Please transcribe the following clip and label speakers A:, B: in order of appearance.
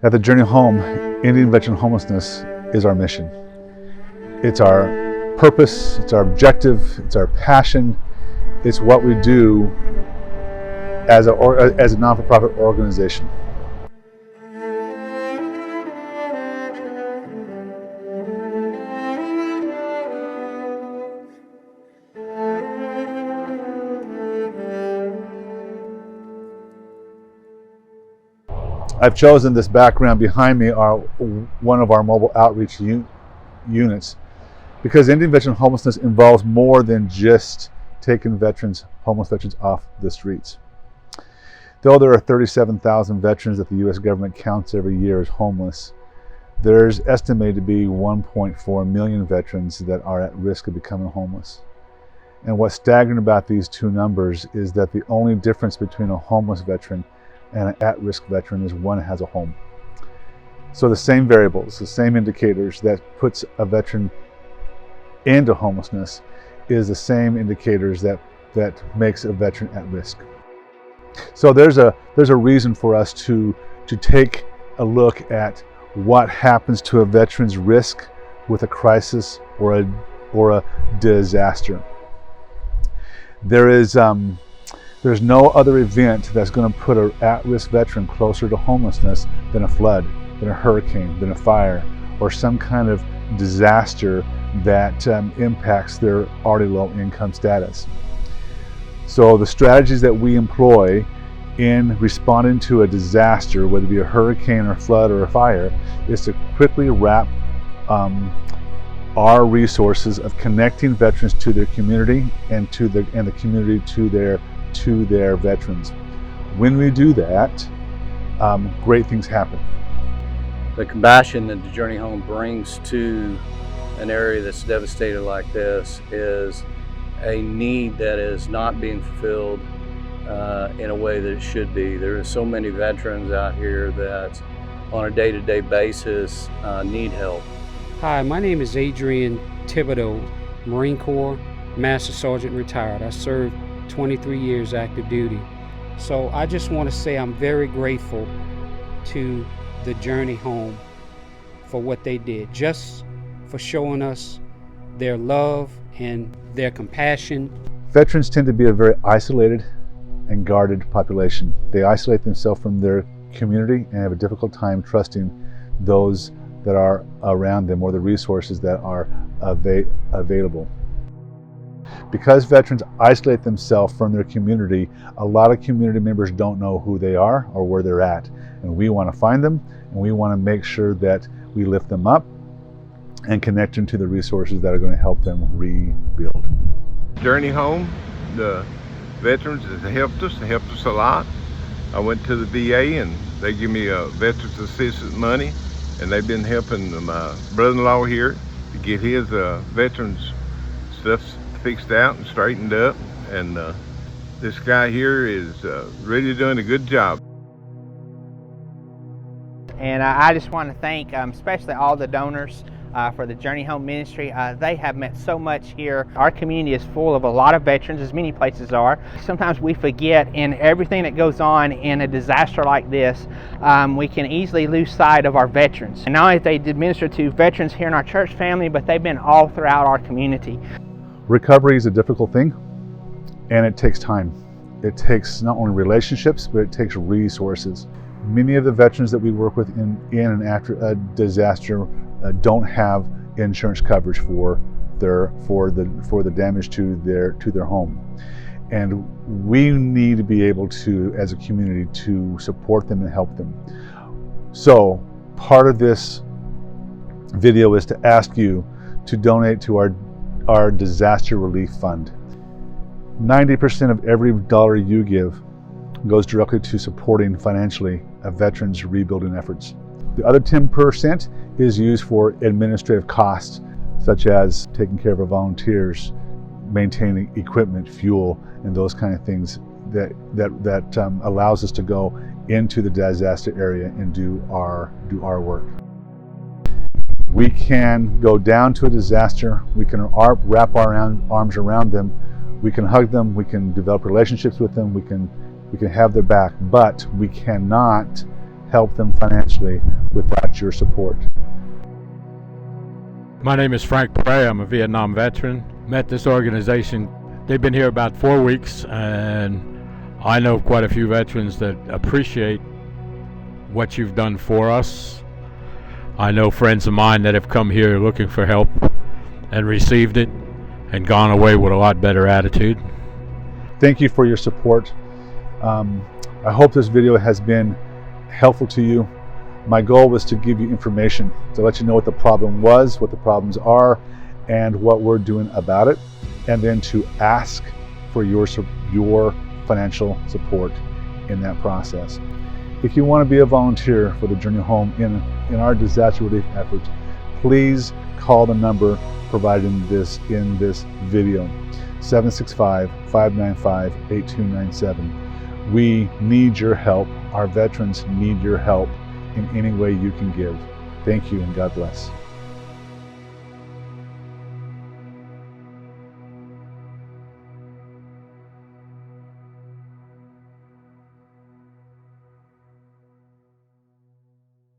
A: At the Journey Home, Indian veteran homelessness is our mission. It's our purpose, it's our objective, it's our passion, it's what we do as a non-for-profit organization. I've chosen this background behind me are one of our mobile outreach units because Indian veteran homelessness involves more than just taking homeless veterans off the streets. Though there are 37,000 veterans that the U.S. government counts every year as homeless, there's estimated to be 1.4 million veterans that are at risk of becoming homeless. And what's staggering about these two numbers is that the only difference between a homeless veteran and an at-risk veteran is one has a home. So the same variables, the same indicators that puts a veteran into homelessness is the same indicators that makes a veteran at risk. So there's a reason for us to take a look at what happens to a veteran's risk with a crisis or a disaster. There's no other event that's going to put an at-risk veteran closer to homelessness than a flood, than a hurricane, than a fire, or some kind of disaster that impacts their already low income status. So the strategies that we employ in responding to a disaster, whether it be a hurricane or flood or a fire, is to quickly wrap our resources of connecting veterans to their community and the community to their veterans. When we do that, great things happen.
B: The compassion that the Journey Home brings to an area that's devastated like this is a need that is not being fulfilled in a way that it should be. There are so many veterans out here that on a day-to-day basis need help.
C: Hi, my name is Adrian Thibodeau, Marine Corps, Master Sergeant retired. I served 23 years active duty. So I just want to say I'm very grateful to the Journey Home for what they did, just for showing us their love and their compassion.
A: Veterans tend to be a very isolated and guarded population. They isolate themselves from their community and have a difficult time trusting those that are around them or the resources that are available. Because veterans isolate themselves from their community, a lot of community members don't know who they are or where they're at. And we want to find them, and we want to make sure that we lift them up and connect them to the resources that are going to help them rebuild.
D: Journey Home, the veterans have helped us a lot. I went to the VA and they give me veterans assistance money, and they've been helping my brother-in-law here to get his veterans stuff fixed out and straightened up, and this guy here is really doing a good job.
E: And I just want to thank especially all the donors for the Journey Home Ministry. They have meant so much here. Our community is full of a lot of veterans, as many places are. Sometimes we forget in everything that goes on in a disaster like this, we can easily lose sight of our veterans. And not only they did minister to veterans here in our church family, but they've been all throughout our community.
A: Recovery is a difficult thing, and it takes time. It takes not only relationships, but it takes resources. Many of the veterans that we work with in and after a disaster don't have insurance coverage for the damage to their home, and we need to be able to, as a community, to support them and help them. So part of this video is to ask you to donate to our disaster relief fund. 90% of every dollar you give goes directly to supporting financially a veteran's rebuilding efforts. The other 10% is used for administrative costs, such as taking care of our volunteers, maintaining equipment, fuel, and those kind of things that allows us to go into the disaster area and do our work. We can go down to a disaster, we can wrap our arms around them, we can hug them, we can develop relationships with them, we can have their back, but we cannot help them financially without your support.
F: My name is Frank Prey. I'm a Vietnam veteran. Met this organization. They've been here about 4 weeks, and I know quite a few veterans that appreciate what you've done for us. I know friends of mine that have come here looking for help and received it and gone away with a lot better attitude.
A: Thank you for your support. I hope this video has been helpful to you. My goal was to give you information, to let you know what the problem was, what the problems are, and what we're doing about it, and then to ask for your financial support in that process. If you want to be a volunteer for the Journey Home in our disaster relief efforts, please call the number provided in this video, 765-595-8297. We need your help. Our veterans need your help in any way you can give. Thank you and God bless.